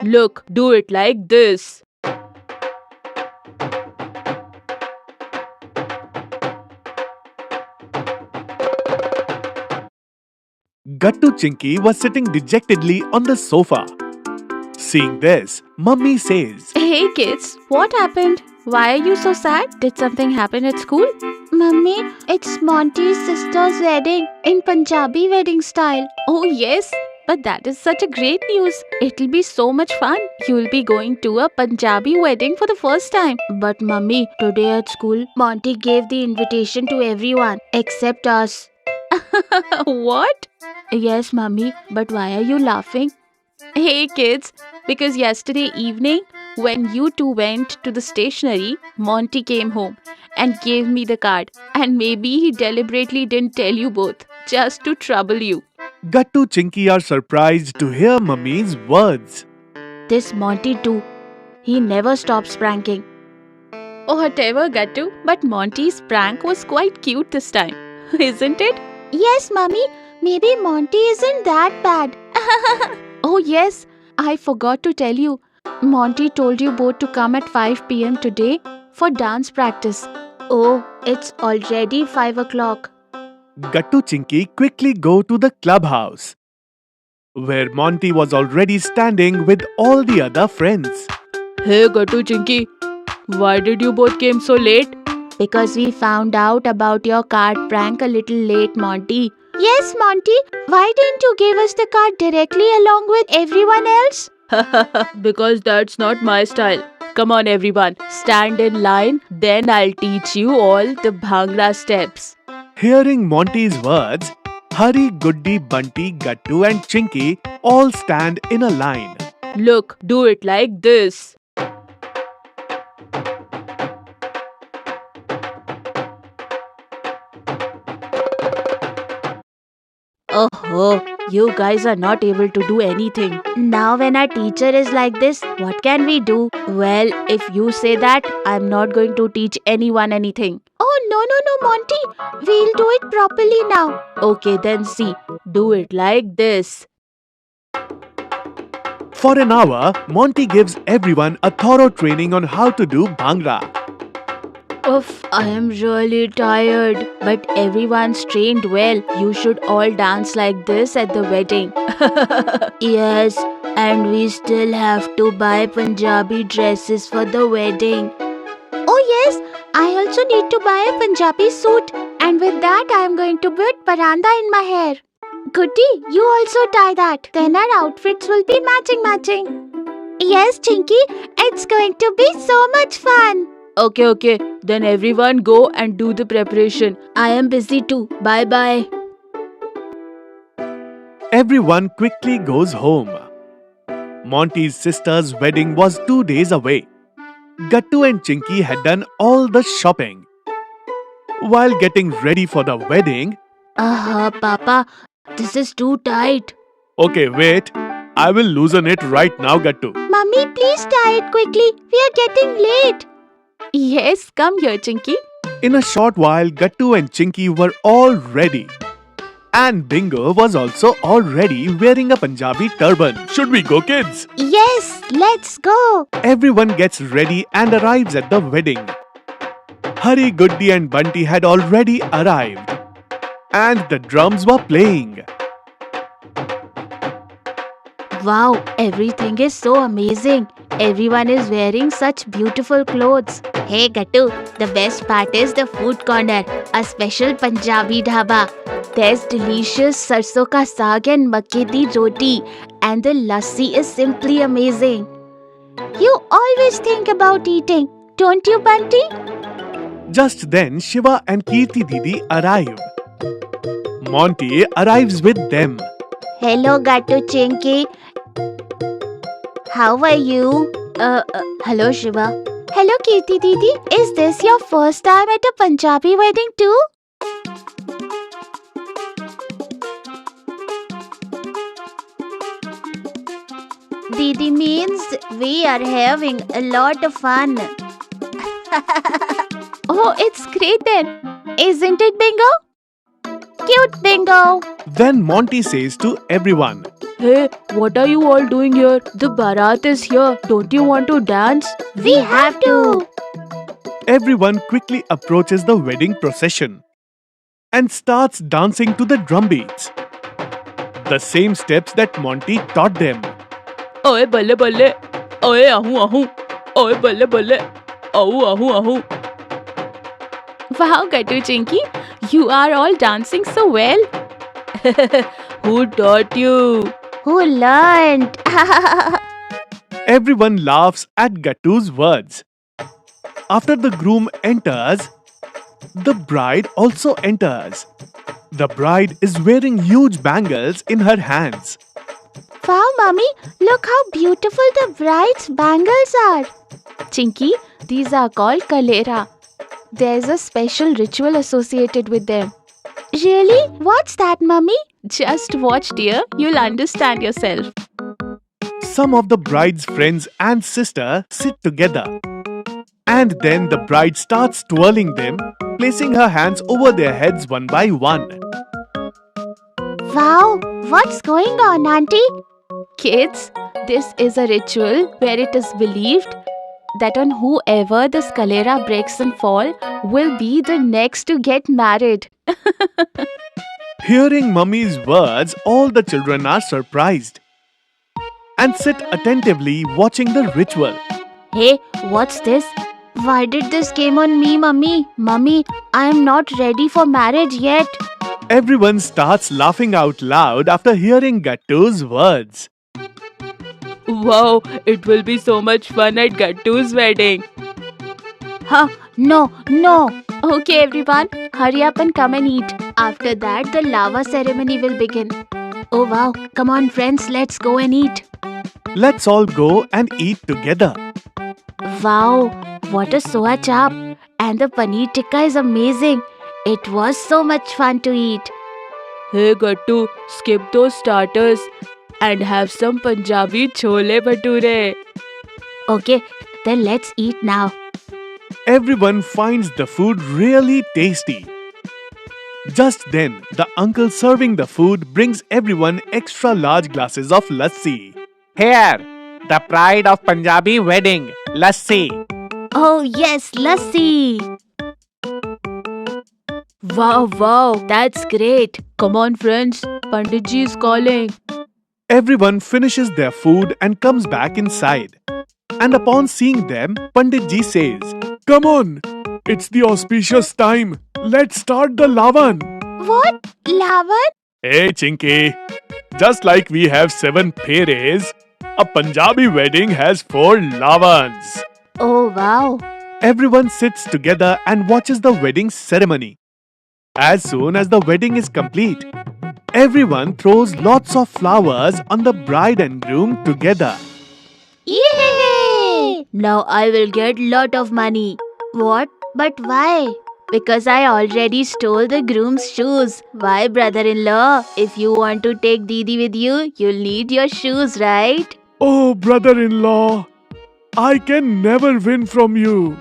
Look, do it like this. Gattu Chinky was sitting dejectedly on the sofa. Seeing this, Mummy says, Hey kids, what happened? Why are you so sad? Did something happen at school? Mummy, it's Monty's sister's wedding in Punjabi wedding style. Oh, yes. But that is such a great news. It'll be so much fun. You'll be going to a Punjabi wedding for the first time. But Mummy, today at school, Monty gave the invitation to everyone except us. What? Yes, Mummy, but why are you laughing? Hey kids, because yesterday evening when you two went to the stationery, Monty came home and gave me the card. And maybe he deliberately didn't tell you both, just to trouble you. Gattu Chinky are surprised to hear Mummy's words. This Monty too. He never stops pranking. Whatever, Gattu, but Monty's prank was quite cute this time, isn't it? Yes, Mummy, maybe Monty isn't that bad. Oh, yes, I forgot to tell you. Monty told you both to come at 5 p.m. today for dance practice. Oh, it's already 5 o'clock. Gattu Chinky quickly go to the clubhouse, where Monty was already standing with all the other friends. Hey, Gattu Chinky, why did you both came so late? Because we found out about your card prank a little late, Monty. Yes, Monty. Why didn't you give us the card directly along with everyone else? Because that's not my style. Come on, everyone, stand in line, then I'll teach you all the Bhangra steps. Hearing Monty's words, Hari, Guddi, Bunty, Gattu and Chinky all stand in a line. Look, do it like this. Oh, you guys are not able to do anything. Now when our teacher is like this, what can we do? Well, if you say that, I'm not going to teach anyone anything. Oh, no, Monty. We'll do it properly now. Okay, then see, do it like this. For an hour, Monty gives everyone a thorough training on how to do Bhangra. Oof, I am really tired. But everyone's trained well. You should all dance like this at the wedding. Yes, and we still have to buy Punjabi dresses for the wedding. Oh yes, I also need to buy a Punjabi suit. And with that, I am going to put paranda in my hair. Goody, you also tie that. Then our outfits will be matching. Yes, Chinky, it's going to be so much fun. Okay, then everyone go and do the preparation. I am busy too. Bye. Everyone quickly goes home. Monty's sister's wedding was 2 days away. Gattu and Chinky had done all the shopping. While getting ready for the wedding, Papa, this is too tight. okay, wait, I will loosen it right now, Gattu. Mummy, please tie it quickly. We are getting late. Yes, come here, Chinky. In a short while, Gattu and Chinky were all ready. And Bingo was also already wearing a Punjabi turban. Should we go, kids? Yes, let's go. Everyone gets ready and arrives at the wedding. Hari, Guddi and Bunty had already arrived. And the drums were playing. Wow, everything is so amazing. Everyone is wearing such beautiful clothes. Hey Gattu, the best part is the food corner, a special Punjabi dhaba. There's delicious sarson ka saag and makke di roti, and the lassi is simply amazing. You always think about eating, don't you, Bunty? Just then, Shiva and Kirti Didi arrive. Monty arrives with them. Hello, Gattu Chinky. How are you? Hello, Shiva. Hello, Kirti Didi. Is this your first time at a Punjabi wedding too? Didi means we are having a lot of fun. Oh, it's great then. Isn't it, Bingo? Cute Bingo. Then Monty says to everyone, Hey, what are you all doing here? The Bharat is here. Don't you want to dance? We have to. Everyone quickly approaches the wedding procession and starts dancing to the drum beats. The same steps that Monty taught them. Oye balle balle. Oye ahu ahu. Oye balle balle. Ahu ahu ahu. Wow, Gattu Chinky, you are all dancing so well. Who taught you? Who learned? Everyone laughs at Gattu's words. After the groom enters, the bride also enters. The bride is wearing huge bangles in her hands. Wow, Mummy, look how beautiful the bride's bangles are. Chinky, these are called kalera. There's a special ritual associated with them. Really? What's that, Mummy? Just watch, dear. You'll understand yourself. Some of the bride's friends and sister sit together. And then the bride starts twirling them, placing her hands over their heads one by one. Wow, what's going on, Auntie? Kids, this is a ritual where it is believed that on whoever the scalera breaks and fall will be the next to get married. Hearing Mummy's words, all the children are surprised and sit attentively watching the ritual. Hey, what's this? Why did this came on me, Mummy? Mummy, I am not ready for marriage yet. Everyone starts laughing out loud after hearing Gattu's words. Wow, it will be so much fun at Gattu's wedding. Huh? No. Okay, everyone, hurry up and come and eat. After that, the lava ceremony will begin. Oh wow, come on friends, let's go and eat. Let's all go and eat together. Wow, what a soya chap. And the paneer tikka is amazing. It was so much fun to eat. Hey Gattu, skip those starters and have some Punjabi chole bhature. Okay, then let's eat now. Everyone finds the food really tasty. Just then, the uncle serving the food brings everyone extra large glasses of lassi. Here, the pride of Punjabi wedding, lassi. Oh yes, lassi. Wow, that's great. Come on friends, Panditji is calling. Everyone finishes their food and comes back inside. And upon seeing them, Panditji says, "Come on, it's the auspicious time. Let's start the lavan." What? Lavan? Hey Chinky, just like we have 7 pheres, a Punjabi wedding has 4 lavans. Oh wow. Everyone sits together and watches the wedding ceremony. As soon as the wedding is complete, everyone throws lots of flowers on the bride and groom together. Yay! Now I will get lot of money. What? But why? Because I already stole the groom's shoes. Why, brother-in-law? If you want to take Didi with you, you'll need your shoes, right? Oh, brother-in-law, I can never win from you.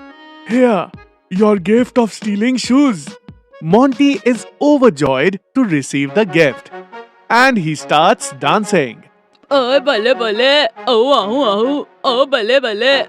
Here, your gift of stealing shoes. Monty is overjoyed to receive the gift. And he starts dancing. Oh, balle balle. Oh, ahu ahu. Oh, balle balle.